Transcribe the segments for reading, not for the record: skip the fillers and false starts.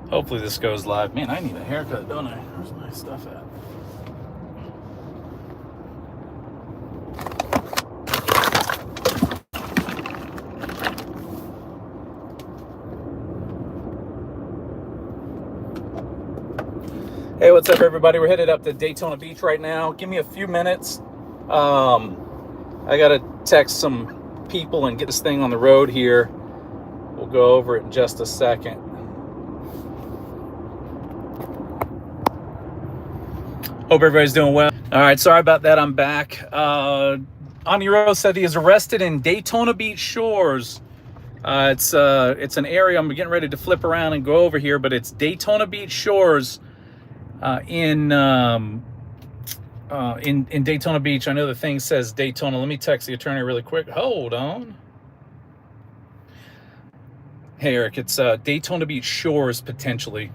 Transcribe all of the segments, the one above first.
Hopefully this goes live. Man, I need a haircut, don't I? Where's my stuff at? Hey, what's up, everybody? We're headed up to Daytona Beach right now. Give me a few minutes. I got to text some people and get this thing on the road here. We'll go over it in just a second. Hope everybody's doing well. All right, sorry about that. I'm back. Ani Rose said he is arrested in Daytona Beach shores. It's an area I'm getting ready to flip around and go over here, but it's Daytona Beach shores. In Daytona Beach. I know the thing says Daytona. Let me text the attorney really quick. Hold on. Hey, Eric, it's Daytona Beach shores, potentially.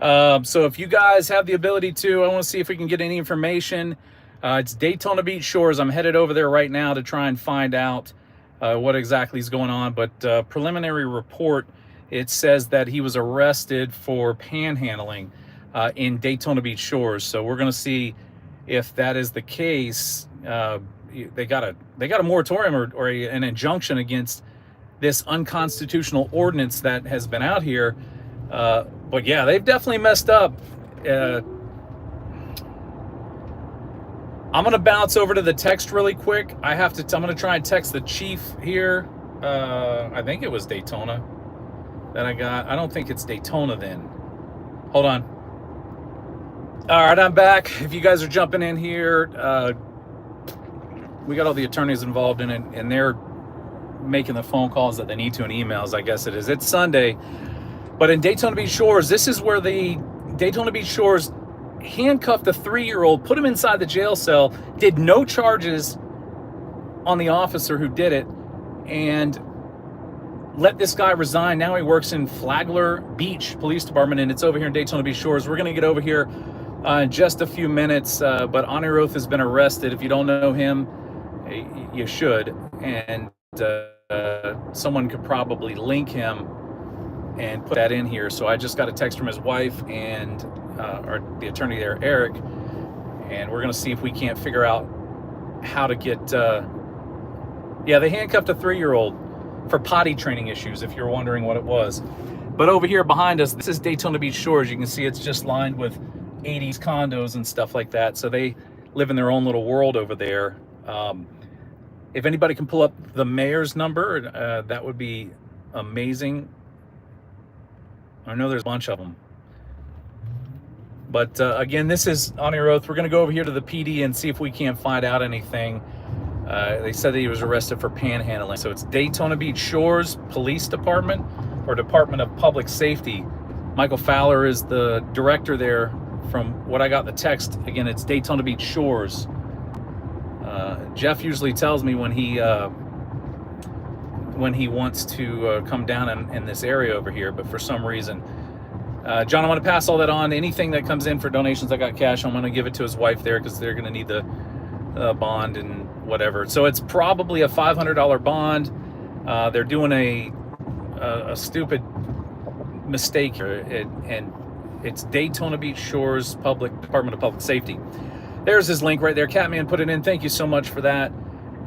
So if you guys have the ability to, I want to see if we can get any information. It's Daytona Beach shores. I'm headed over there right now to try and find out what exactly is going on. But preliminary report, it says that he was arrested for panhandling in Daytona Beach shores. So we're going to see if that is the case. They got a moratorium or an injunction against this unconstitutional ordinance that has been out here. But yeah, they've definitely messed up. I'm going to bounce over to the text really quick. I'm going to try and text the chief here. I think it was Daytona that I got. I don't think it's Daytona then. Hold on. All right, I'm back. If you guys are jumping in here, we got all the attorneys involved in it, and they're making the phone calls that they need to and emails, I guess it is. It's Sunday. But in Daytona Beach shores, this is where the Daytona Beach shores handcuffed a 3-year-old, put him inside the jail cell, did no charges on the officer who did it, and let this guy resign. Now he works in Flagler Beach Police Department, and it's over here in Daytona Beach shores. We're going to get over here in just a few minutes, but Aniroth has been arrested. If you don't know him, you should, and someone could probably link him and put that in here. So I just got a text from his wife and or the attorney there, Eric, and we're going to see if we can't figure out how to get they handcuffed a 3-year-old for potty training issues, if you're wondering what it was. But over here behind us, this is Daytona Beach shores. You can see it's just lined with 80s condos and stuff like that, so they live in their own little world over there. If anybody can pull up the mayor's number, that would be amazing. I know there's a bunch of them. But again, this is Aniroth. We're going to go over here to the PD and see if we can't find out anything. They said that he was arrested for panhandling. So it's Daytona Beach Shores Police Department or Department of Public Safety. Michael Fowler is the director there. From what I got the text, again, it's Daytona Beach Shores. Jeff usually tells me when he wants to come down in this area over here, but for some reason, John, I'm going to pass all that on. Anything that comes in for donations, I got cash. I'm going to give it to his wife there because they're going to need the bond and whatever. So it's probably a $500 bond. They're doing a stupid mistake here, and it's Daytona Beach Shores Department of Public Safety. There's his link right there. Catman put it in. Thank you so much for that.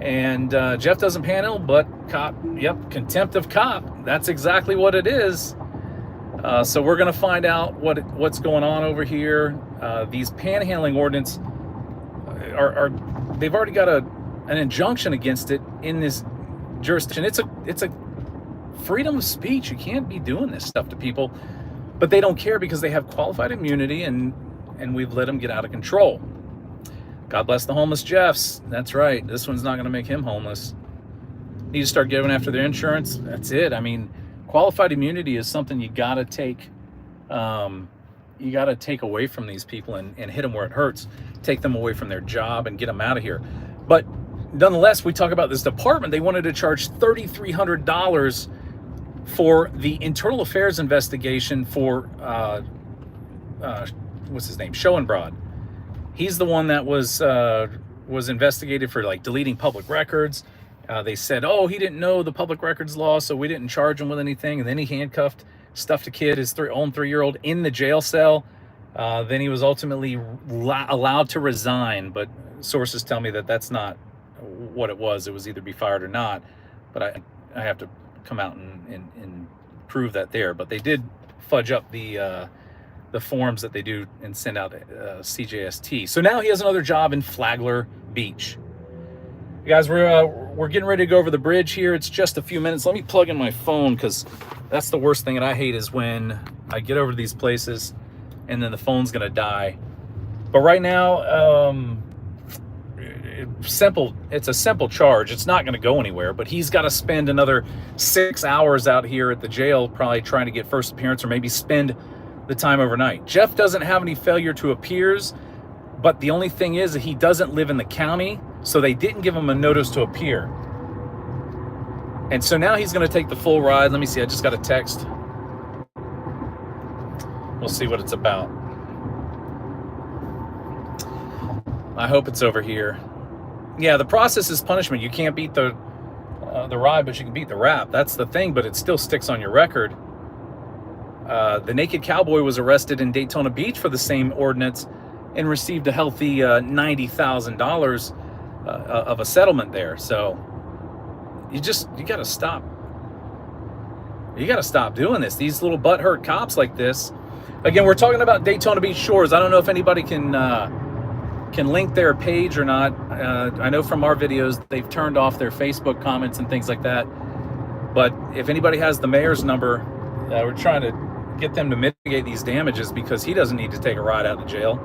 And Jeff doesn't panhandle, but cop. Yep, contempt of cop. That's exactly what it is. So we're going to find out what's going on over here. These panhandling ordinance they've already got an injunction against it in this jurisdiction. It's a freedom of speech. You can't be doing this stuff to people, but they don't care because they have qualified immunity, and we've let them get out of control. God bless the homeless Jeffs. That's right. This one's not going to make him homeless. Need to start giving after their insurance. That's it. I mean, qualified immunity is something you got to take. You got to take away from these people and hit them where it hurts. Take them away from their job and get them out of here. But nonetheless, we talk about this department. They wanted to charge $3,300 for the internal affairs investigation for what's his name, Schoenbrod. He's the one that was investigated for like deleting public records, They said, oh, he didn't know the public records law, so we didn't charge him with anything. And then he handcuffed, stuffed a kid, his own 3-year-old, in the jail cell. Then he was ultimately allowed to resign. But sources tell me that that's not what it was. It was either be fired or not. But I have to come out and prove that there. But they did fudge up the forms that they do and send out CJST. So now he has another job in Flagler Beach. You guys, we're getting ready to go over the bridge here. It's just a few minutes. Let me plug in my phone, because that's the worst thing that I hate, is when I get over to these places and then the phone's gonna die. But right now, it's a simple charge. It's not gonna go anywhere, but he's got to spend another 6 hours out here at the jail, probably trying to get first appearance, or maybe spend the time overnight. Jeff doesn't have any failure to appears, but the only thing is that he doesn't live in the county, so they didn't give him a notice to appear. And so now he's going to take the full ride. Let me see, I just got a text. We'll see what it's about. I hope it's over here. Yeah, the process is punishment. You can't beat the ride, but you can beat the rap. That's the thing, but it still sticks on your record. The naked cowboy was arrested in Daytona Beach for the same ordinance and received a healthy $90,000 of a settlement there. So you got to stop. You got to stop doing this. These little butthurt cops like this. Again, we're talking about Daytona Beach Shores. I don't know if anybody can link their page or not. I know from our videos they've turned off their Facebook comments and things like that. But if anybody has the mayor's number, we're trying to get them to mitigate these damages, because he doesn't need to take a ride out of jail.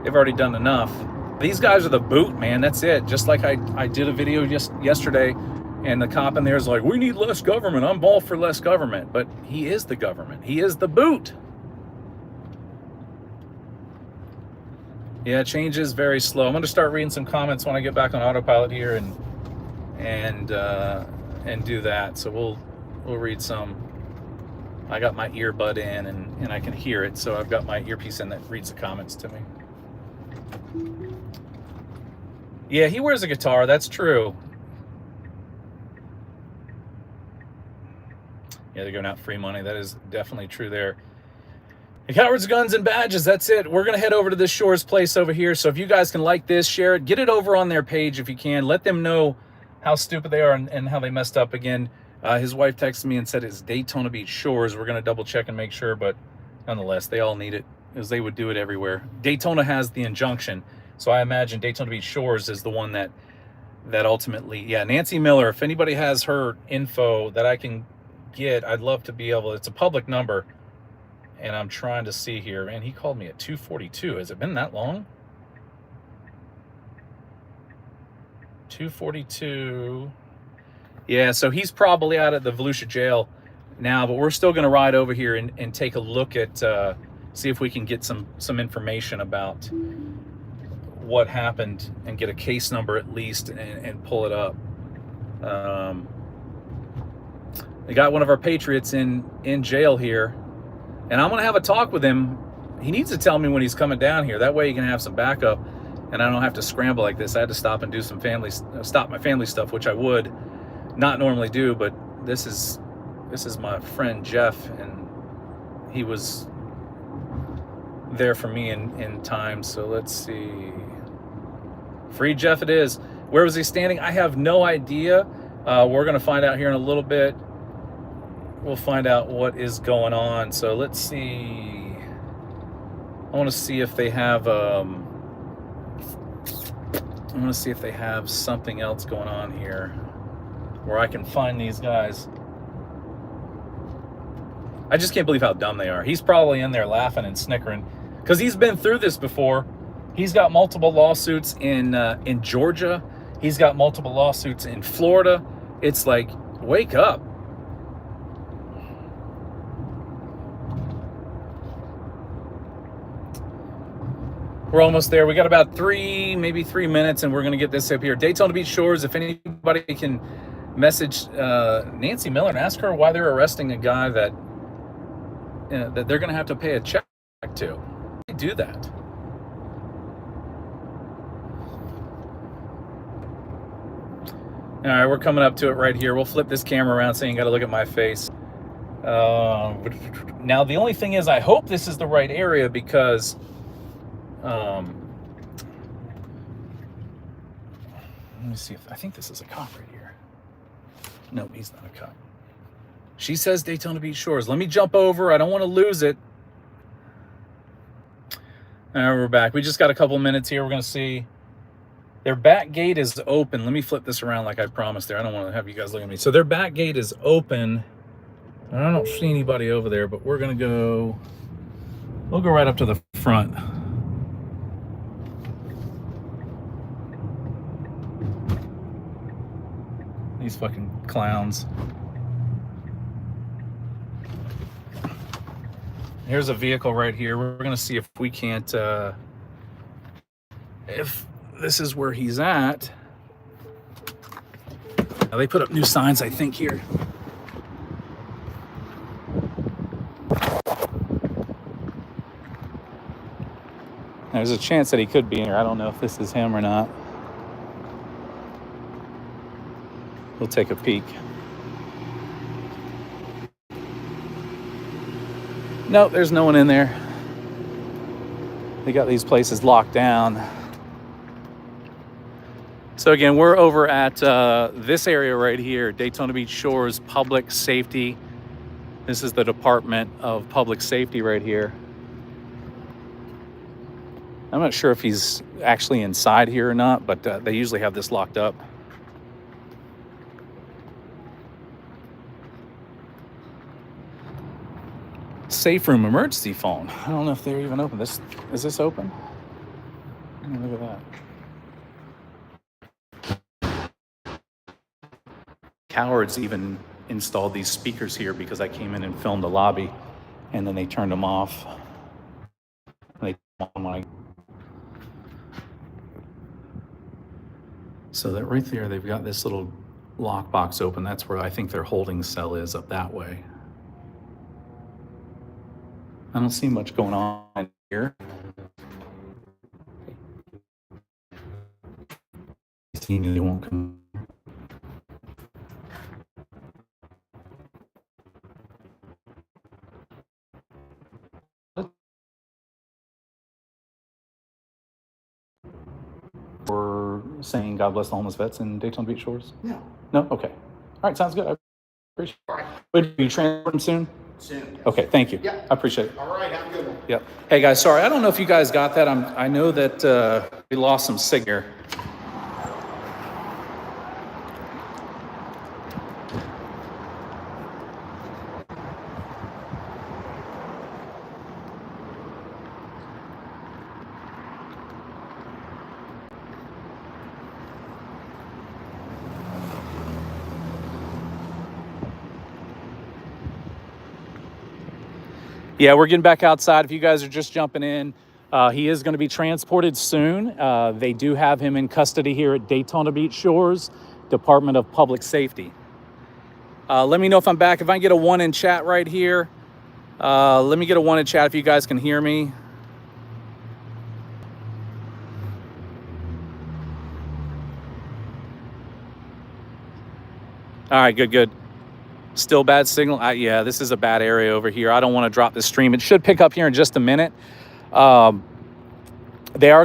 They've already done enough. These guys are the boot, man. That's it. Just like I did a video just yesterday, and the cop in there is like, we need less government. I'm all for less government. But he is the government. He is the boot. Yeah, change is very slow. I'm going to start reading some comments when I get back on autopilot here and do that. So we'll read some. I got my earbud in and I can hear it, so I've got my earpiece in that reads the comments to me. Yeah, he wears a guitar, that's true. Yeah, they're giving out free money. That is definitely true there. Cowards, Guns, and Badges, that's it. We're going to head over to this Shores place over here. So if you guys can like this, share it, get it over on their page if you can. Let them know how stupid they are and how they messed up again. His wife texted me and said it's Daytona Beach Shores. We're going to double check and make sure, but nonetheless, they all need it, as they would do it everywhere. Daytona has the injunction, so I imagine Daytona Beach Shores is the one that ultimately, yeah, Nancy Miller, if anybody has her info that I can get, I'd love to be able, it's a public number, and I'm trying to see here. Man, he called me at 2:42. Has it been that long? 2:42. Yeah, so he's probably out at the Volusia jail now, but we're still going to ride over here and take a look at, see if we can get some information about what happened and get a case number at least and pull it up. They got one of our patriots in jail here, and I'm going to have a talk with him. He needs to tell me when he's coming down here. That way he can have some backup, and I don't have to scramble like this. I had to stop and do some stop my family stuff, which I would not normally do, but this is my friend Jeff, and he was there for me in time. So let's see. Free Jeff it is. Where was he standing? I have no idea. We're going to find out here in a little bit. We'll find out what is going on. So let's see. I want to see if they have something else going on here where I can find these guys. I just can't believe how dumb they are. He's probably in there laughing and snickering because he's been through this before. He's got multiple lawsuits in Georgia. He's got multiple lawsuits in Florida. It's like, wake up. We're almost there. We got about maybe 3 minutes, and we're going to get this up here. Daytona Beach Shores, if anybody can message Nancy Miller and ask her why they're arresting a guy that they're going to have to pay a check to. They do that. All right, we're coming up to it right here. We'll flip this camera around so you got to look at my face. Now, the only thing is, I hope this is the right area because let me see if I think this is a cop right here. No, he's not a cop. She says Daytona Beach Shores. Let me jump over. I don't want to lose it. All right, we're back. We just got a couple minutes here. We're going to see. Their back gate is open. Let me flip this around like I promised there. I don't want to have you guys look at me. So their back gate is open. I don't see anybody over there, but we're going to go. We'll go right up to the front. These fucking clowns. Here's a vehicle right here. We're going to see if we can't, if this is where he's at. Now, they put up new signs, I think, here. There's a chance that he could be here. I don't know if this is him or not. We'll take a peek. No, there's no one in there. They got these places locked down. So again, we're over at this area right here, Daytona Beach Shores Public Safety. This is the Department of Public Safety right here. I'm not sure if he's actually inside here or not, but they usually have this locked up. Safe room emergency phone. I don't know if they're even open. Is this open? Look at that. Cowards even installed these speakers here because I came in and filmed the lobby, and then they turned them off. So that right there, they've got this little lockbox open. That's where I think their holding cell is, up that way. I don't see much going on here. They won't come. We're saying God bless the homeless vets in Daytona Beach Shores? No. No? Okay. All right, sounds good. I appreciate it. All right. Wait, do you transport them soon? Soon. Yes. Okay, thank you. Yeah. I appreciate it. All right, have a good one. Yep. Hey guys, sorry, I don't know if you guys got that. I know that we lost some signal. Yeah, we're getting back outside. If you guys are just jumping in, he is going to be transported soon. They do have him in custody here at Daytona Beach Shores, Department of Public Safety. Let me know if I'm back. If I can get a 1 in chat right here. Let me get a 1 in chat if you guys can hear me. All right, good. Still bad signal. Yeah, this is a bad area over here. I don't want to drop the stream. It should pick up here in just a minute. They are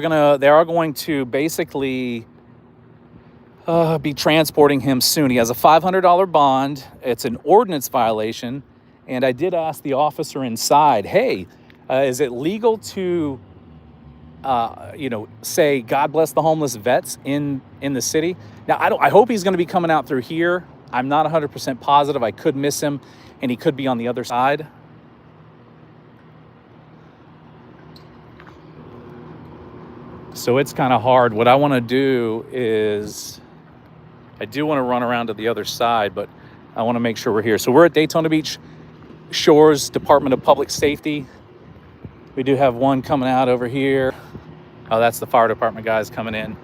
going to basically be transporting him soon. He has a $500 bond. It's an ordinance violation, and I did ask the officer inside, "Hey, is it legal to, say God bless the homeless vets in the city?" Now, I hope he's going to be coming out through here. I'm not 100% positive. I could miss him, and he could be on the other side. So it's kind of hard. What I want to do is, I do want to run around to the other side, but I want to make sure we're here. So we're at Daytona Beach Shores, Department of Public Safety. We do have one coming out over here. Oh, that's the fire department guys coming in.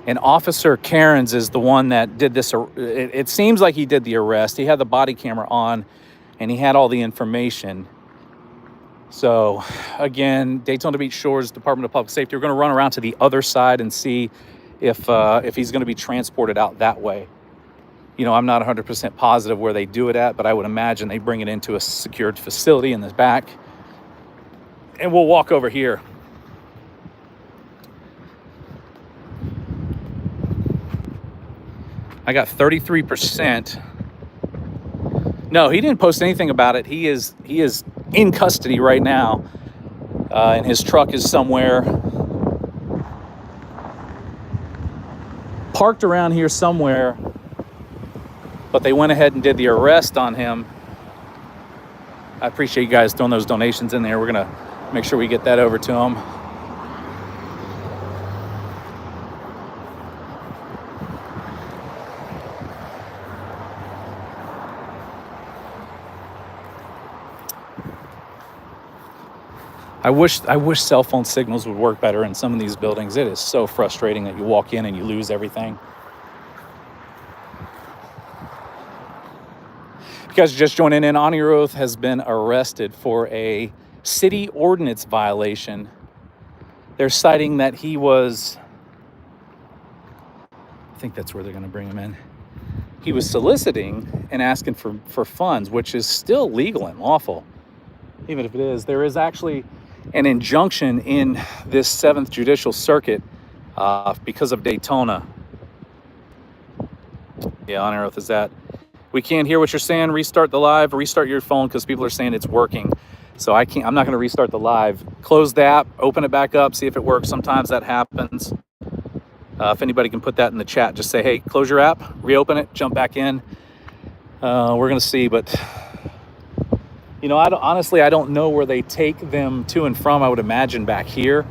And Officer Cairns is the one that did this. It seems like he did the arrest. He had the body camera on, and he had all the information. So, again, Daytona Beach Shores, Department of Public Safety. We're going to run around to the other side and see if he's going to be transported out that way. You know, I'm not 100% positive where they do it at, but I would imagine they bring it into a secured facility in the back. And we'll walk over here. I got 33%. No, he didn't post anything about it. He is in custody right now, and his truck is somewhere parked around here somewhere. But they went ahead and did the arrest on him. I appreciate you guys throwing those donations in there. We're gonna make sure we get that over to him. I wish cell phone signals would work better in some of these buildings. It is so frustrating that you walk in and you lose everything. If you guys are just joining in, On Your Oath has been arrested for a city ordinance violation. They're citing that he was, I think that's where they're going to bring him in. He was soliciting and asking for funds, which is still legal and lawful. Even if it is, there is actually an injunction in this 7th Judicial Circuit because of Daytona. Yeah, On Your Oath is that. We can't hear what you're saying. Restart the live, restart your phone, because people are saying it's working. So I'm not going to restart the live. Close the app, open it back up, see if it works. Sometimes that happens. If anybody can put that in the chat, just say, hey, close your app, reopen it, jump back in. We're going to see, but you know, honestly, I don't know where they take them to and from. I would imagine back here.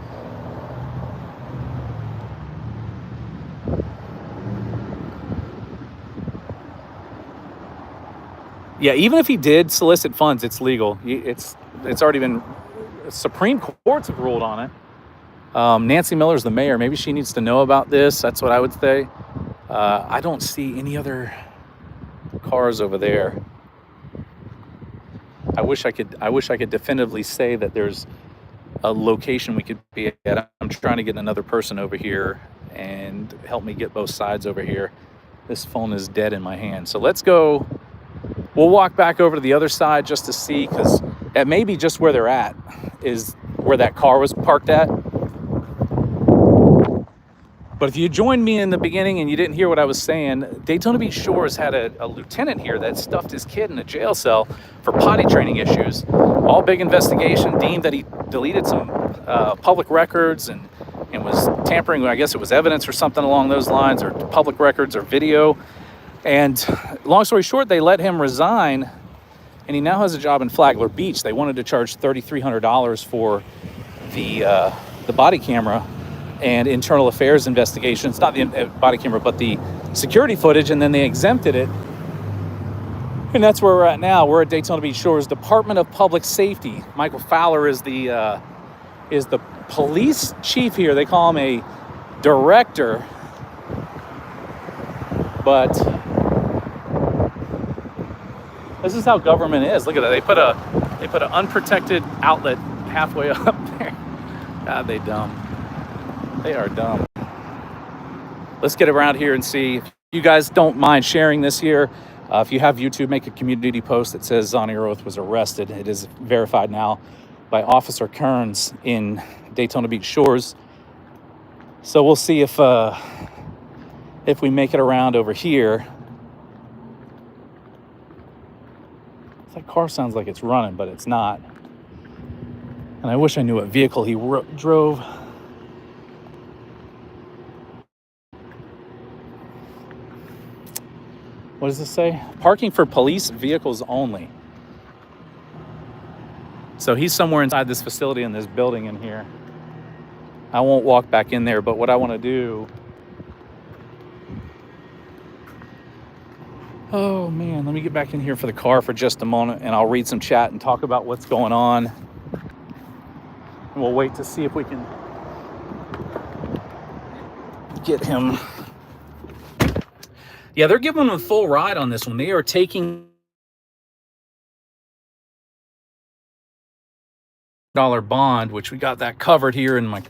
Yeah, even if he did solicit funds, it's legal. It's already been, Supreme Courts have ruled on it. Nancy Miller's the mayor. Maybe she needs to know about this. That's what I would say. I don't see any other cars over there. I wish I could definitively say that there's a location we could be at. I'm trying to get another person over here and help me get both sides over here. This phone is dead in my hand. So let's go. We'll walk back over to the other side just to see, because that may be just where they're at, is where that car was parked at. But if you joined me in the beginning and you didn't hear what I was saying, Daytona Beach Shores had a lieutenant here that stuffed his kid in a jail cell for potty training issues. All big investigation, deemed that he deleted some public records and was tampering, I guess it was evidence or something along those lines, or public records or video. And long story short, they let him resign, and he now has a job in Flagler Beach. They wanted to charge $3,300 for the body camera and internal affairs investigation. It's not the body camera, but the security footage, and then they exempted it. And that's where we're at now. We're at Daytona Beach Shores Department of Public Safety. Michael Fowler is the police chief here. They call him a director, but this is how government is. Look at that. They put an unprotected outlet halfway up there. God, they dumb. They are dumb. Let's get around here and see. If you guys don't mind sharing this here, if you have YouTube, make a community post that says On Your Oath was arrested. It is verified now by Officer Kearns in Daytona Beach Shores. So we'll see if we make it around over here. That car sounds like it's running, but it's not. And I wish I knew what vehicle he drove. What does this say? Parking for police vehicles only. So he's somewhere inside this facility in this building in here. I won't walk back in there, but what I want to do... Oh man, let me get back in here for the car for just a moment, and I'll read some chat and talk about what's going on. And we'll wait to see if we can get him. Yeah, they're giving him a full ride on this one. They are taking $1 bond, which we got that covered here in my,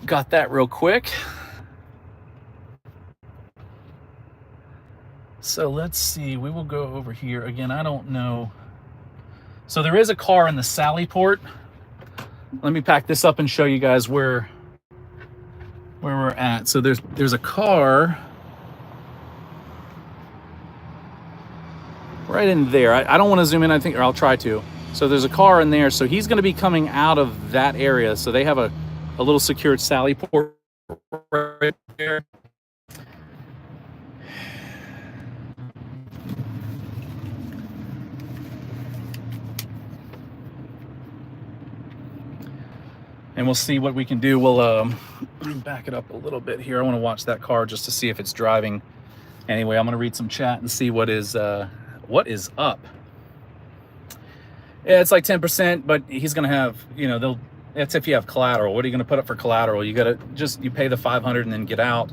got that real quick. So let's see, we will go over here. Again, I don't know. So there is a car in the Sally Port. Let me pack this up and show you guys where we're at. So there's a car right in there. I don't want to zoom in, I think, or I'll try to. So there's a car in there. So he's going to be coming out of that area. So they have a little secured Sally Port right there. And we'll see what we can do. We'll back it up a little bit here. I want to watch that car just to see if it's driving. Anyway, I'm going to read some chat and see what is up. Yeah, it's like 10%, but he's going to have, you know, that's if you have collateral. What are you going to put up for collateral? You got to you pay the $500 and then get out.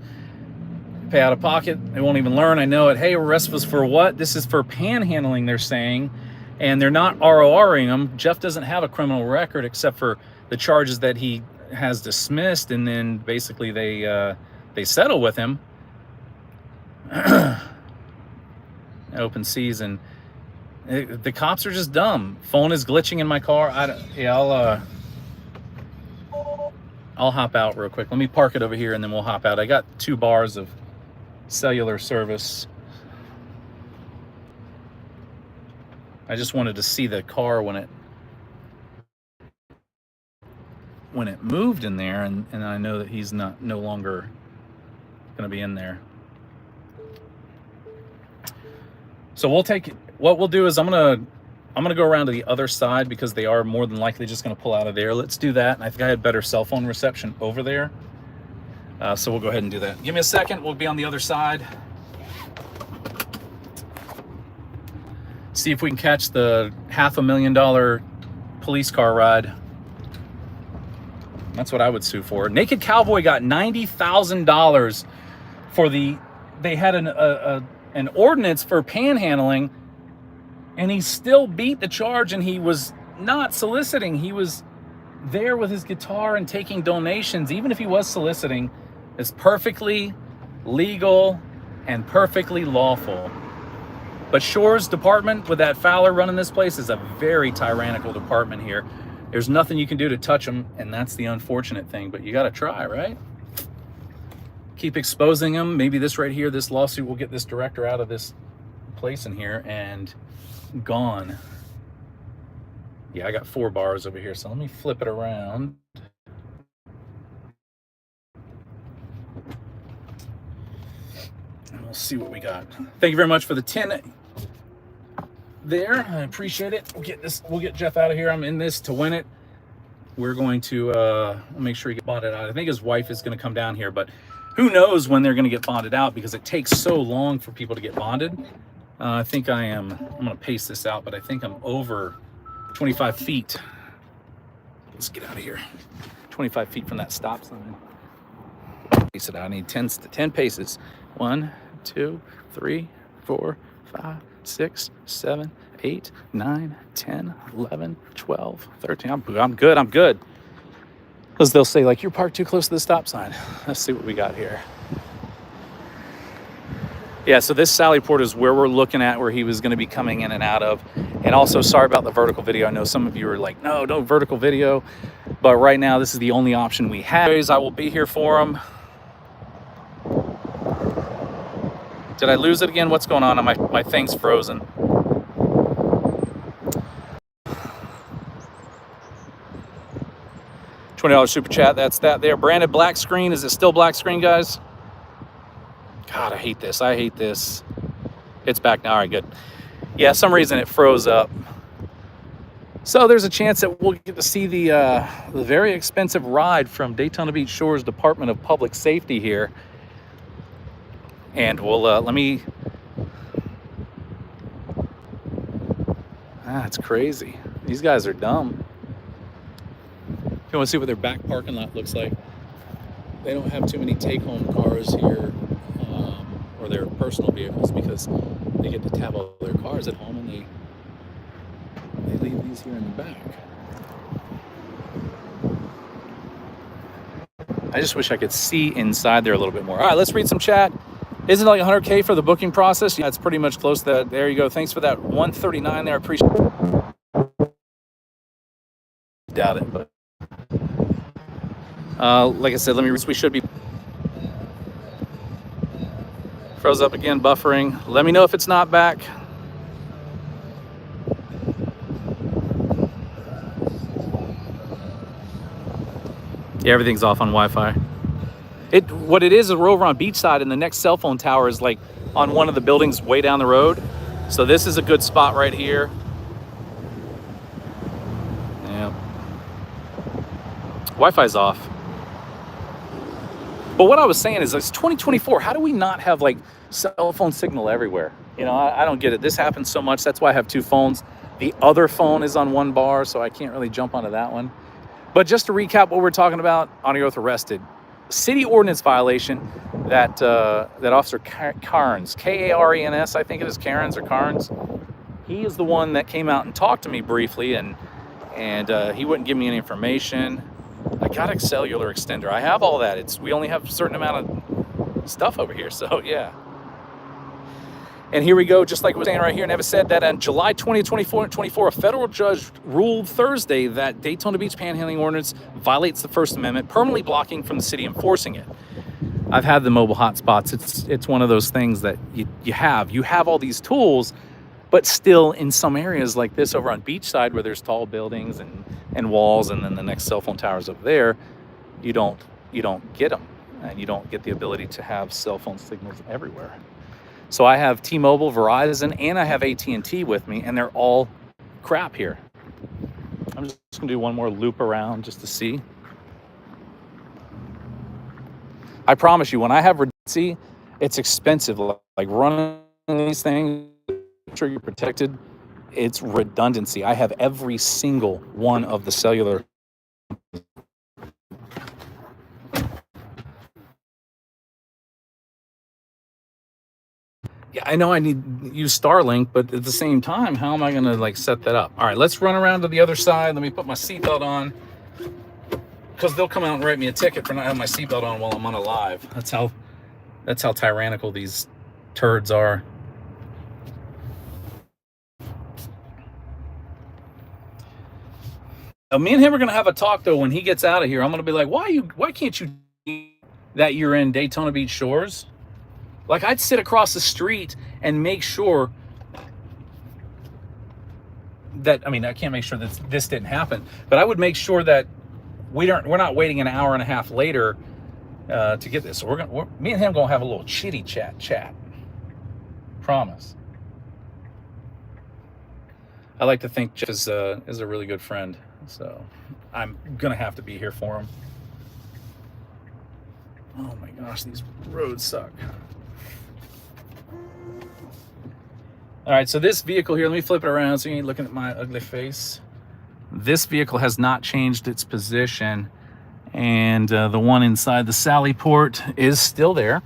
You pay out of pocket. They won't even learn. I know it. Hey, arrest was for what? This is for panhandling, they're saying. And they're not RORing him. Jeff doesn't have a criminal record except for the charges that he has dismissed, and then basically they settle with him. Open season. The cops are just dumb. Phone is glitching in my car. I'll hop out real quick. Let me park it over here and then we'll hop out. I got 2 bars of cellular service. I just wanted to see the car when it moved in there, and I know that he's no longer going to be in there. So we'll take it. What we'll do is I'm gonna go around to the other side because they are more than likely just going to pull out of there. Let's do that. And I think I had better cell phone reception over there. So we'll go ahead and do that. Give me a second. We'll be on the other side. See if we can catch the $500,000 police car ride. That's what I would sue for. Naked Cowboy got $90,000 for they had an ordinance for panhandling, and he still beat the charge, and he was not soliciting. He was there with his guitar and taking donations. Even if he was soliciting, it's perfectly legal and perfectly lawful. But Shores Department, with that Fowler running this place, is a very tyrannical department here. There's nothing you can do to touch them, and that's the unfortunate thing. But you got to try, right? Keep exposing them. Maybe this right here, this lawsuit will get this director out of this place in here and gone. Yeah, I got 4 bars over here, so let me flip it around. And we'll see what we got. Thank you very much for the 10 there. I appreciate it. We'll get Jeff out of here. I'm in this to win it. We're going to make sure he gets bonded out. I think his wife is going to come down here, but who knows when they're going to get bonded out because it takes so long for people to get bonded. I think I'm going to pace this out, but I think I'm over 25 feet. Let's get out of here. 25 feet from that stop sign. Pace it out. I need 10 paces. 1, 2, 3, 4, 5, 6, 7, 8, 9, 10, 11, 12, 13. I'm good. Because they'll say, like, you're parked too close to the stop sign. Let's see what we got here. Yeah, so this Sally Port is where we're looking at, where he was going to be coming in and out of. And also, sorry about the vertical video. I know some of you are like, no vertical video. But right now, this is the only option we have. I will be here for him. Did I lose it again? What's going on? My thing's frozen. $20 super chat. That's that there. Branded black screen. Is it still black screen, guys? God, I hate this. It's back now. All right, good. Yeah, some reason it froze up. So there's a chance that we'll get to see the very expensive ride from Daytona Beach Shores Department of Public Safety here. And we'll, it's crazy. These guys are dumb. You want to see what their back parking lot looks like? They don't have too many take-home cars here, or their personal vehicles, because they get to have all their cars at home, and they leave these here in the back. I just wish I could see inside there a little bit more. All right, let's read some chat, Isn't it like 100K for the booking process? Yeah, it's pretty much close to that. There you go. Thanks for that 139 there. I appreciate it. Doubt it, but like I said, we should be froze up again, buffering. Let me know if it's not back. Yeah, everything's off on Wi-Fi. What it is we're over on Beachside, and the next cell phone tower is like on one of the buildings way down the road. So this is a good spot right here. Yeah. Wi-Fi's off. But what I was saying is, it's 2024. How do we not have like cell phone signal everywhere? You know, I don't get it. This happens so much. That's why I have two phones. The other phone is on one bar, so I can't really jump onto that one. But just to recap what we're talking about, on your oath arrested. City ordinance violation that Officer Carnes, K-A-R-E-N-S, I think it is, Carnes or Carnes. He is the one that came out and talked to me briefly, and he wouldn't give me any information. I got a cellular extender. I have all that. We only have a certain amount of stuff over here, so yeah. And here we go, just like we're saying right here, Nevis said that on July 20, 2024, a federal judge ruled Thursday that Daytona Beach panhandling ordinance violates the First Amendment, permanently blocking from the city enforcing it. I've had the mobile hotspots. It's one of those things that you have all these tools, but still in some areas like this over on Beachside where there's tall buildings and walls, and then the next cell phone towers over there, you don't get them, and you don't get the ability to have cell phone signals everywhere. So I have T-Mobile, Verizon, and I have AT&T with me, and they're all crap here. I'm just gonna do one more loop around just to see. I promise you, when I have redundancy, it's expensive. Like running these things, make sure you're protected. It's redundancy. I have every single one of the cellular. Yeah, I know I need to use Starlink, but at the same time, how am I going to like set that up? All right, let's run around to the other side. Let me put my seatbelt on, because they'll come out and write me a ticket for not having my seatbelt on while I'm on a live. That's how tyrannical these turds are. Me and him are going to have a talk though when he gets out of here. I'm going to be like, why can't you that you're in Daytona Beach Shores? Like, I'd sit across the street and make sure that, I mean, I can't make sure that this didn't happen, but I would make sure that we're not waiting an hour and a half later to get this. So me and him gonna have a little chitty chat. Promise. I like to think Jeff is a really good friend, so I'm gonna have to be here for him. Oh my gosh, these roads suck. All right, so this vehicle here, let me flip it around so you ain't looking at my ugly face. This vehicle has not changed its position, and the one inside the Sally port is still there.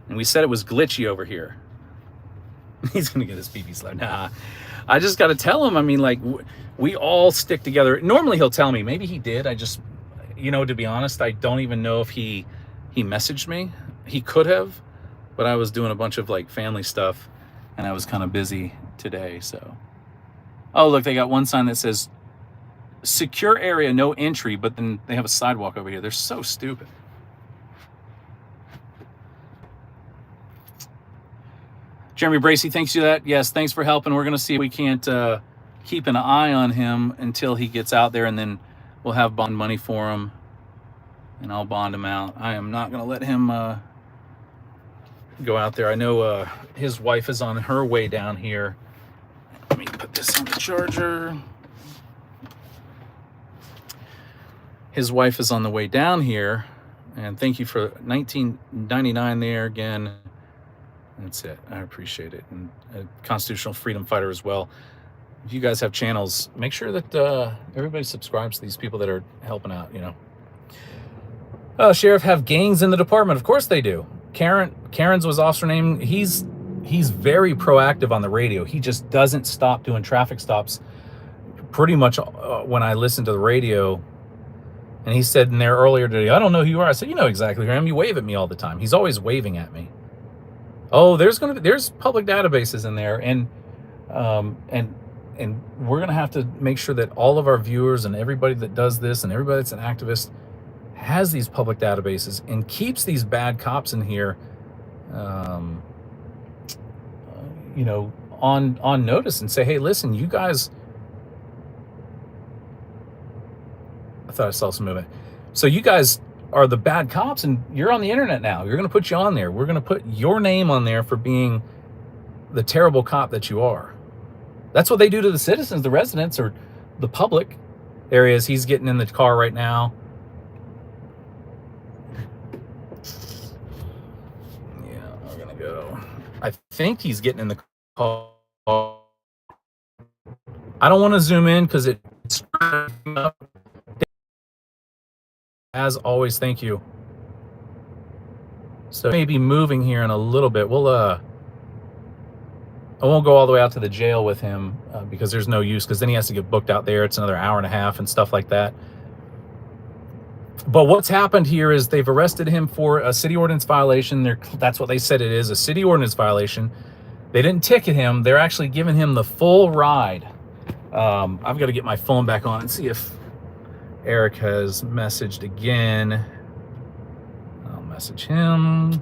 And we said it was glitchy over here. He's gonna get his pee-pee slap. Nah, I just gotta tell him, I mean, like, we all stick together. Normally he'll tell me, maybe he did. I just, to be honest, I don't even know if he messaged me. He could have. But I was doing a bunch of like family stuff, and I was kind of busy today, so. Oh, look, they got one sign that says secure area, no entry, but then they have a sidewalk over here. They're so stupid. Jeremy Bracey, thanks for that. Yes, thanks for helping. We're going to see if we can't keep an eye on him until he gets out there, and then we'll have bond money for him, and I'll bond him out. I am not going to let him go out there. I know his wife is on her way down here. Let me put this on the charger. His wife is on the way down here, and thank you for $19.99 there again. That's it. I appreciate it. And a constitutional freedom fighter as well. If you guys have channels, make sure that everybody subscribes to these people that are helping out, Sheriff have gangs in the department. Of course they do. Karen's was officer name. He's very proactive on the radio. He just doesn't stop doing traffic stops. Pretty much when I listen to the radio, And he said in there earlier today, I don't know who you are. I said, you know exactly who I am. You wave at me all the time. He's always waving at me. Oh, there's public databases in there, and we're gonna have to make sure that all of our viewers and everybody that does this and everybody that's an activist has these public databases and keeps these bad cops in here, you know, on notice, and say, hey, listen, you guys. I thought I saw some movement. So you guys are the bad cops, and you're on the internet now. You're going to put you on there. We're going to put your name on there for being the terrible cop that you are. That's what they do to the citizens, the residents, or the public areas. He's getting in the car right now. Yeah, we're going to go. I think he's getting in the car. I don't want to zoom in because it's up. As always, thank you. So maybe moving here in a little bit. We'll I won't go all the way out to the jail with him because there's no use, because then he has to get booked out there. It's another hour and a half and stuff like that. But what's happened here is they've arrested him for a city ordinance violation. That's what they said it is, a city ordinance violation. They didn't ticket him. They're actually giving him the full ride. I've got to get my phone back on and see if Eric has messaged again. I'll message him.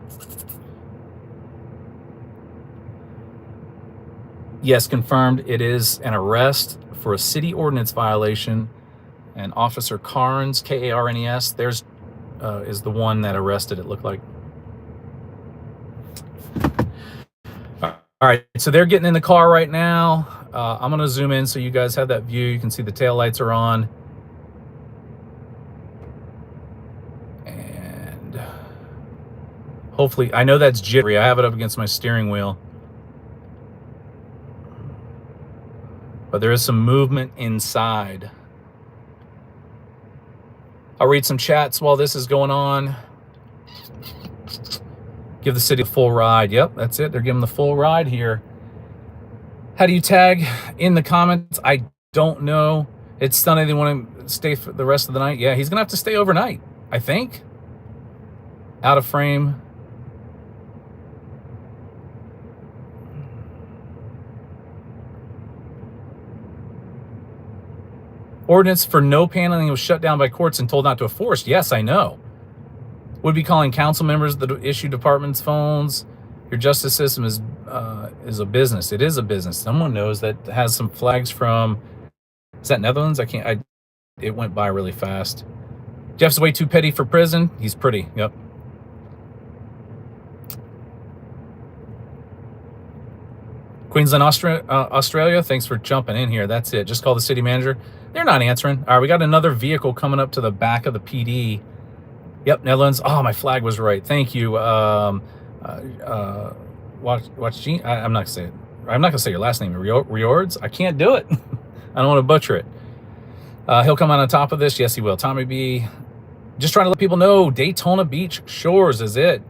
Yes, confirmed. It is an arrest for a city ordinance violation. And Officer Carnes, Karnes, there's is the one that arrested, it looked like. All right, so they're getting in the car right now. I'm going to zoom in so you guys have that view. You can see the taillights are on. And hopefully, I know that's jittery. I have it up against my steering wheel. But there is some movement inside. I'll read some chats while this is going on. Give the city a full ride. Yep, that's it. They're giving the full ride here. How do you tag in the comments? I don't know. It's stunning. They want to stay for the rest of the night. Yeah, he's going to have to stay overnight, I think. Out of frame. Ordinance for no paneling was shut down by courts and told not to enforce. Yes, I know. Would be calling council members that issue departments phones. Your justice system is a business. It is a business. Someone knows that has some flags from. Is that Netherlands? It went by really fast. Jeff's way too petty for prison. He's pretty. Yep. Queensland, Australia. Thanks for jumping in here. That's it. Just call the city manager. They're not answering. All right, we got another vehicle coming up to the back of the PD. Yep, Netherlands. Oh, my flag was right. Thank you. Watch Gene. I'm not gonna say it. I'm not gonna say your last name. Riords. I can't do it. I don't want to butcher it. He'll come on top of this. Yes, he will. Tommy B. Just trying to let people know Daytona Beach Shores is it.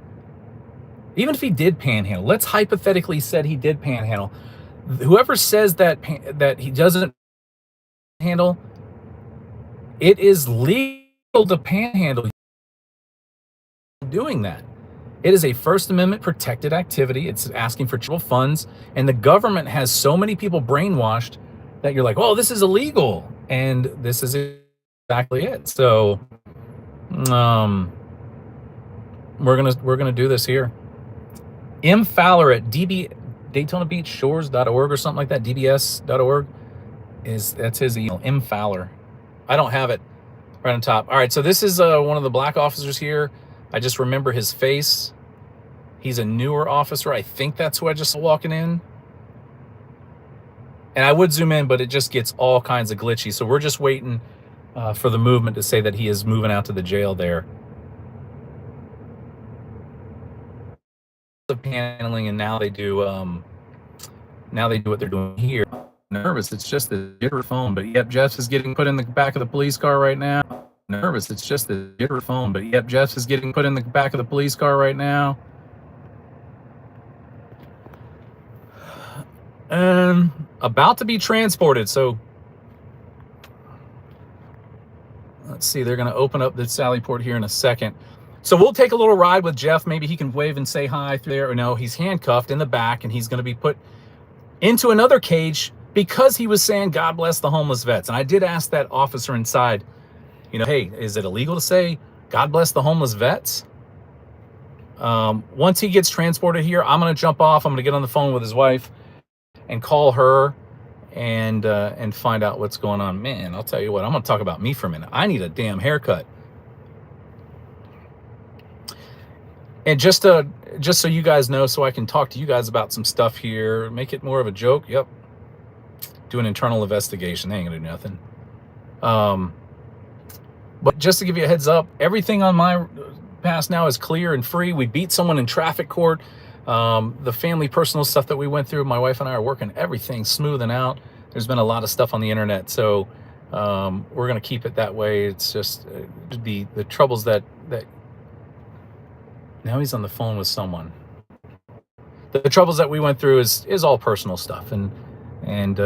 Even if he did panhandle, let's hypothetically said he did panhandle. Whoever says that he doesn't handle, it is legal to panhandle. Doing that, it is a First Amendment protected activity. It's asking for charitable funds, and the government has so many people brainwashed that you're like, oh, this is illegal, and this is exactly it. So, we're gonna do this here. M. Fowler at DaytonaBeachShores.org or something like that. DBS.org that's his email. M. Fowler. I don't have it right on top. All right, so this is one of the black officers here. I just remember his face. He's a newer officer. I think that's who I just saw walking in. And I would zoom in, but it just gets all kinds of glitchy. So we're just waiting for the movement to say that he is moving out to the jail there. Of paneling, and now they do what they're doing here. Nervous, it's just the jitter phone, but yep, Jeff is getting put in the back of the police car right now. Nervous, it's just the jitter phone, but yep, Jeff is getting put in the back of the police car right now. And about to be transported. So let's see, they're going to open up the Sally Port here in a second. So we'll take a little ride with Jeff. Maybe he can wave and say hi through there. Or no, he's handcuffed in the back, and he's going to be put into another cage because he was saying, God bless the homeless vets. And I did ask that officer inside, hey, is it illegal to say, God bless the homeless vets? Once he gets transported here, I'm going to jump off. I'm going to get on the phone with his wife and call her and find out what's going on. Man, I'll tell you what, I'm going to talk about me for a minute. I need a damn haircut. And just so you guys know, so I can talk to you guys about some stuff here, make it more of a joke. Yep. Do an internal investigation. They ain't gonna do nothing. But just to give you a heads up, everything on my past now is clear and free. We beat someone in traffic court. The family personal stuff that we went through, my wife and I are working everything smoothing out. There's been a lot of stuff on the internet, so we're gonna keep it that way. It's just the troubles that now he's on the phone with someone. The troubles that we went through is all personal stuff, and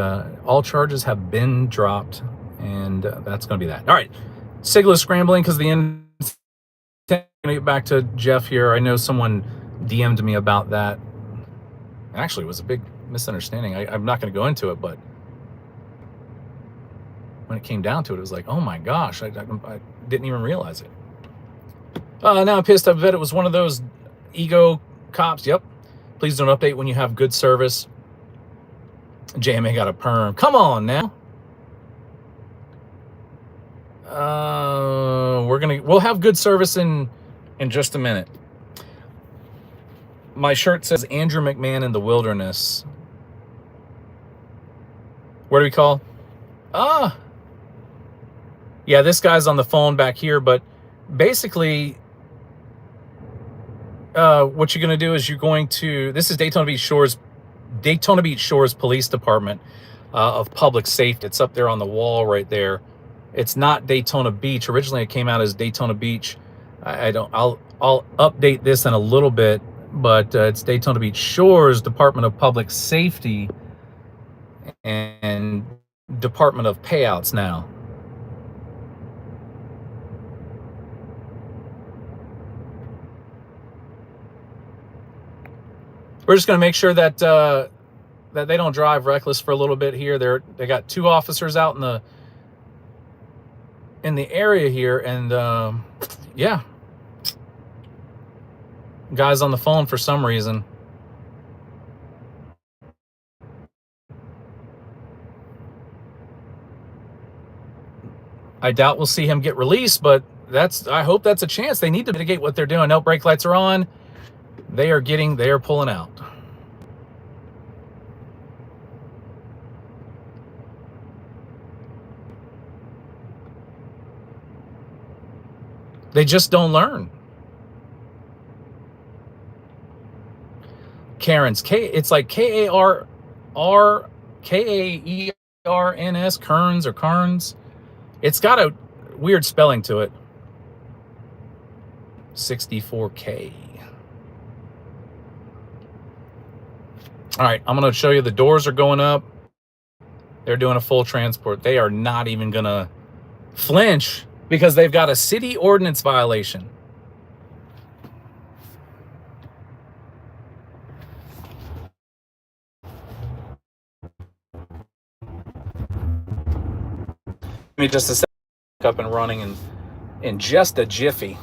all charges have been dropped, and that's going to be that. All right, Sigla's scrambling because the end. Going to get back to Jeff here. I know someone DM'd me about that. Actually, it was a big misunderstanding. I'm not going to go into it, but when it came down to it, it was like, oh my gosh, I didn't even realize it. Now I'm pissed. I bet it was one of those ego cops. Yep. Please don't update when you have good service. JMA got a perm. Come on now. We'll have good service in just a minute. My shirt says Andrew McMahon in the Wilderness. Where do we call? Yeah, this guy's on the phone back here, but basically what you're going to do is this is Daytona Beach Shores Police Department of Public Safety. It's up there on the wall right there. It's not Daytona Beach. Originally it came out as Daytona Beach. I'll update this in a little bit, but it's Daytona Beach Shores Department of Public Safety and Department of Payouts now. We're just going to make sure that that they don't drive reckless for a little bit here. They got 2 officers out in the area here, and yeah, guy's on the phone for some reason. I doubt we'll see him get released, but I hope that's a chance. They need to mitigate what they're doing. No, brake lights are on. They are pulling out. They just don't learn. Karen's it's like Kaerns, Kearns or Carns. It's got a weird spelling to it. 64K. All right, I'm going to show you the doors are going up. They're doing a full transport. They are not even going to flinch because they've got a city ordinance violation. Give me just a second, up and running in just a jiffy.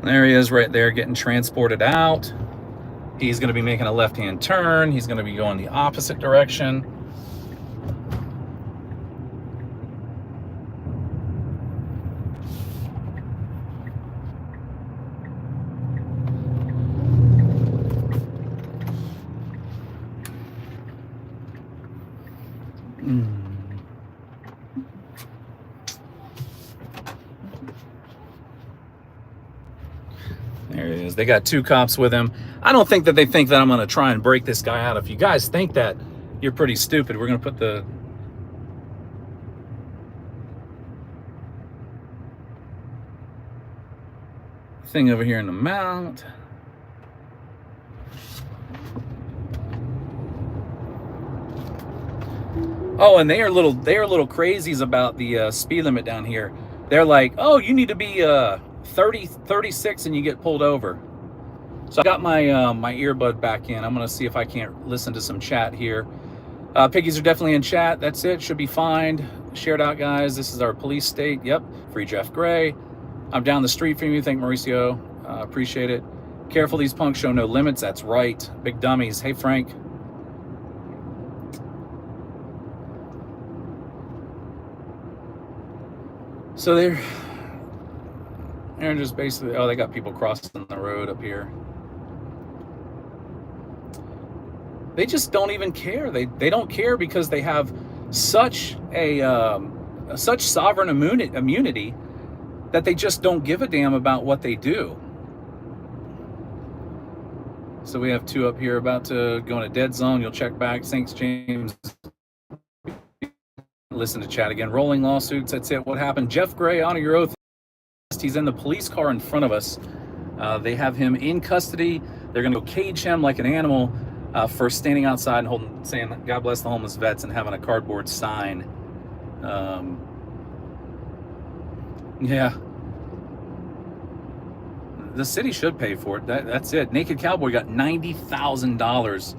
There he is right there getting transported out. He's going to be making a left-hand turn. He's going to be going the opposite direction. There it is. They got 2 cops with him. I don't think that they think that I'm going to try and break this guy out. If you guys think that, you're pretty stupid. We're going to put the... thing over here in the mount. Oh, and they are little crazies about the speed limit down here. They're like, oh, you need to be 36 and you get pulled over. So I got my my earbud back in. I'm gonna see if I can't listen to some chat here. Piggies are definitely in chat. That's it. Should be fine. Shared out, guys. This is our police state. Yep. Free Jeff Gray. I'm down the street from you. Thank Mauricio. Appreciate it. Careful, these punks show no limits. That's right. Big dummies. Hey, Frank. So they're just basically, oh, they got people crossing the road up here. They just don't even care. They don't care because they have such a such sovereign immunity that they just don't give a damn about what they do. So we have two up here about to go in a dead zone. You'll check back. Thanks, James. Listen to chat again. Rolling lawsuits. That's it. What happened? Jeff Gray, honor your oath. He's in the police car in front of us. They have him in custody. They're going to go cage him like an animal for standing outside and saying, God bless the homeless vets, and having a cardboard sign. Yeah. The city should pay for it. That's it. Naked Cowboy got $90,000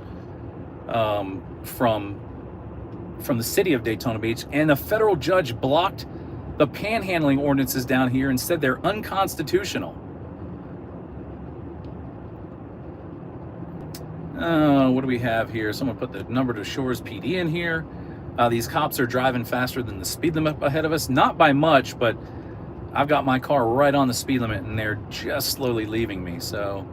from the city of Daytona Beach, and a federal judge blocked the panhandling ordinances down here and said they're unconstitutional. What do we have here? Someone put the number to Shores PD in here. These cops are driving faster than the speed limit ahead of us. Not by much, but I've got my car right on the speed limit and they're just slowly leaving me. So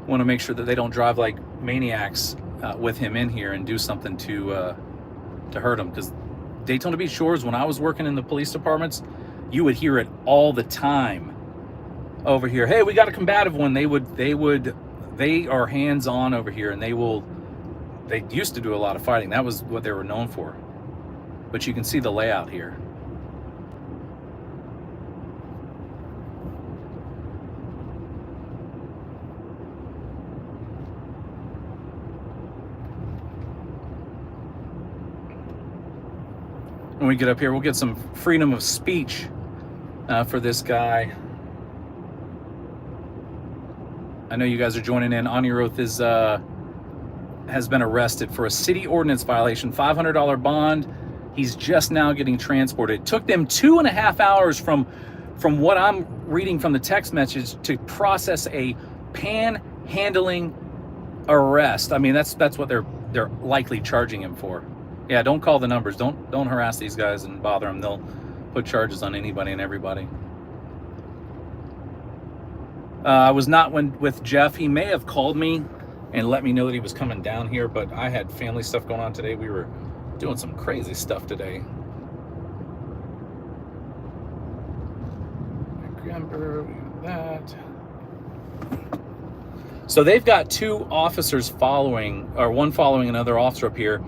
want to make sure that they don't drive like maniacs with him in here and do something to hurt him. Because Daytona Beach Shores, when I was working in the police departments, you would hear it all the time over here. Hey, we got a combative one. They are hands-on over here, and they used to do a lot of fighting. That was what they were known for. But you can see the layout here. When we get up here, we'll get some freedom of speech for this guy. I know you guys are joining in. On Your Oath has been arrested for a city ordinance violation, $500 bond. He's just now getting transported. It took them 2.5 hours from what I'm reading from the text message to process a panhandling arrest. I mean, that's what they're likely charging him for. Yeah, don't call the numbers. Don't harass these guys and bother them. They'll put charges on anybody and everybody. I was not with Jeff. He may have called me and let me know that he was coming down here, but I had family stuff going on today. We were doing some crazy stuff today. Remember that. So they've got two officers following, or one following another officer up here.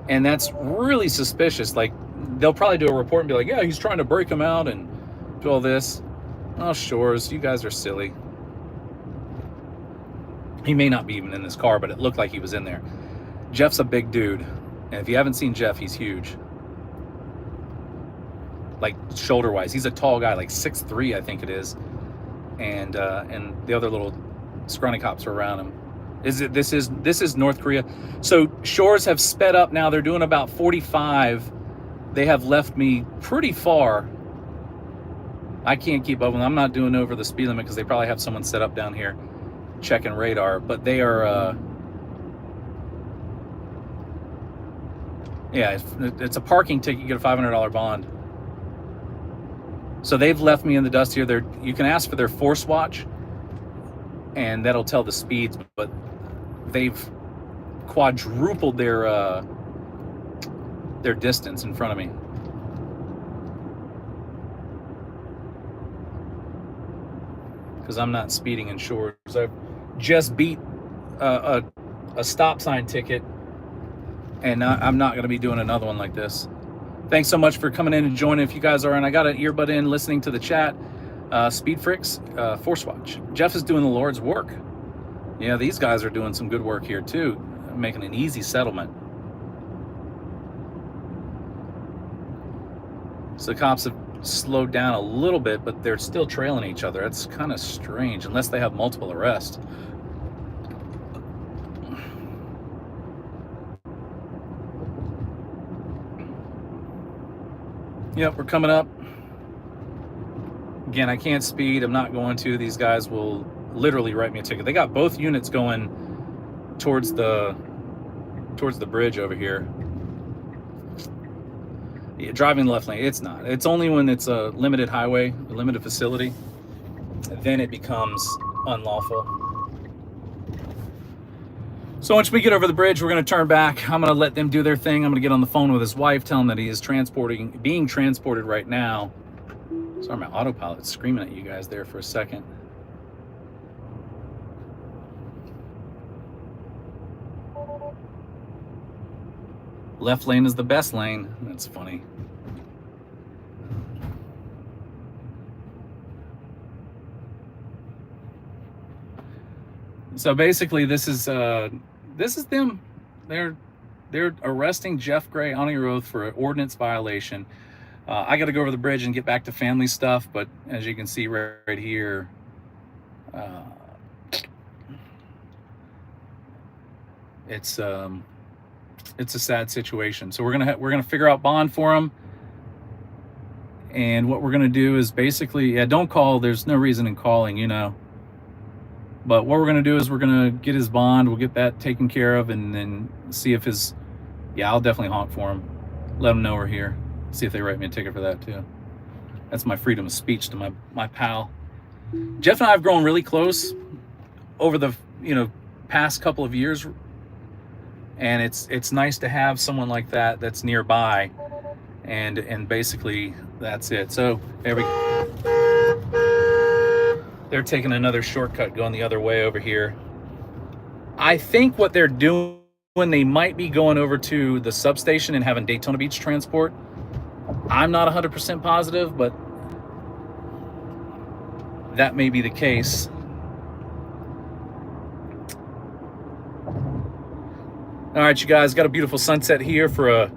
And that's really suspicious. Like, they'll probably do a report and be like, yeah, he's trying to break him out and do all this. Oh, Shores, you guys are silly. He may not be even in this car, but it looked like he was in there. Jeff's a big dude. And if you haven't seen Jeff, he's huge. Like, shoulder-wise. He's a tall guy, like 6'3", I think it is. And the other little scrawny cops are around him. This is North Korea. So Shores have sped up now. They're doing about 45. They have left me pretty far. I can't keep up with them. I'm not doing over the speed limit because they probably have someone set up down here checking radar. But they are, yeah, it's a parking ticket. You get a $500 bond. So they've left me in the dust here. You can ask for their force watch, and that'll tell the speeds, but they've quadrupled their distance in front of me. Because I'm not speeding in Shores. I've just beat a stop sign ticket, and I'm not going to be doing another one like this. Thanks so much for coming in and joining. If you guys are, and I got an earbud in listening to the chat. Speed Fricks, Force Watch. Jeff is doing the Lord's work. Yeah, these guys are doing some good work here too, making an easy settlement. So the cops have slowed down a little bit, but they're still trailing each other. It's kind of strange, unless they have multiple arrests. Yep, we're coming up. Again, I can't speed. I'm not going to. These guys will literally write me a ticket. They got both units going towards the bridge over here. Yeah, driving left lane, it's not. It's only when it's a limited highway, a limited facility, then it becomes unlawful. So once we get over the bridge, we're going to turn back. I'm going to let them do their thing. I'm going to get on the phone with his wife, tell him that he is being transported right now. Sorry, my autopilot's screaming at you guys there for a second. Left lane is the best lane. That's funny. So basically, this is them. They're arresting Jeff Gray on your oath for an ordinance violation. I got to go over the bridge and get back to family stuff, but as you can see right here, it's a sad situation. So we're gonna figure out bond for him, and what we're gonna do is basically, yeah, don't call. There's no reason in calling, you know. But what we're gonna do is we're gonna get his bond. We'll get that taken care of, and then see if his, yeah, I'll definitely honk for him. Let him know we're here. See if they write me a ticket for that too. That's my freedom of speech to my pal. Jeff and I have grown really close over the past couple of years, and it's nice to have someone like that that's nearby, and basically that's it. So there we go. They're taking another shortcut going the other way over here. I think what they're doing, they might be going over to the substation and having Daytona Beach transport. I'm not 100% positive, but that may be the case. All right, you guys, got a beautiful sunset here for a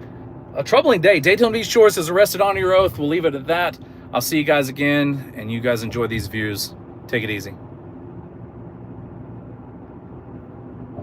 troubling day. Daytona Beach Shores is arrested on your oath. We'll leave it at that. I'll see you guys again, and you guys enjoy these views. Take it easy.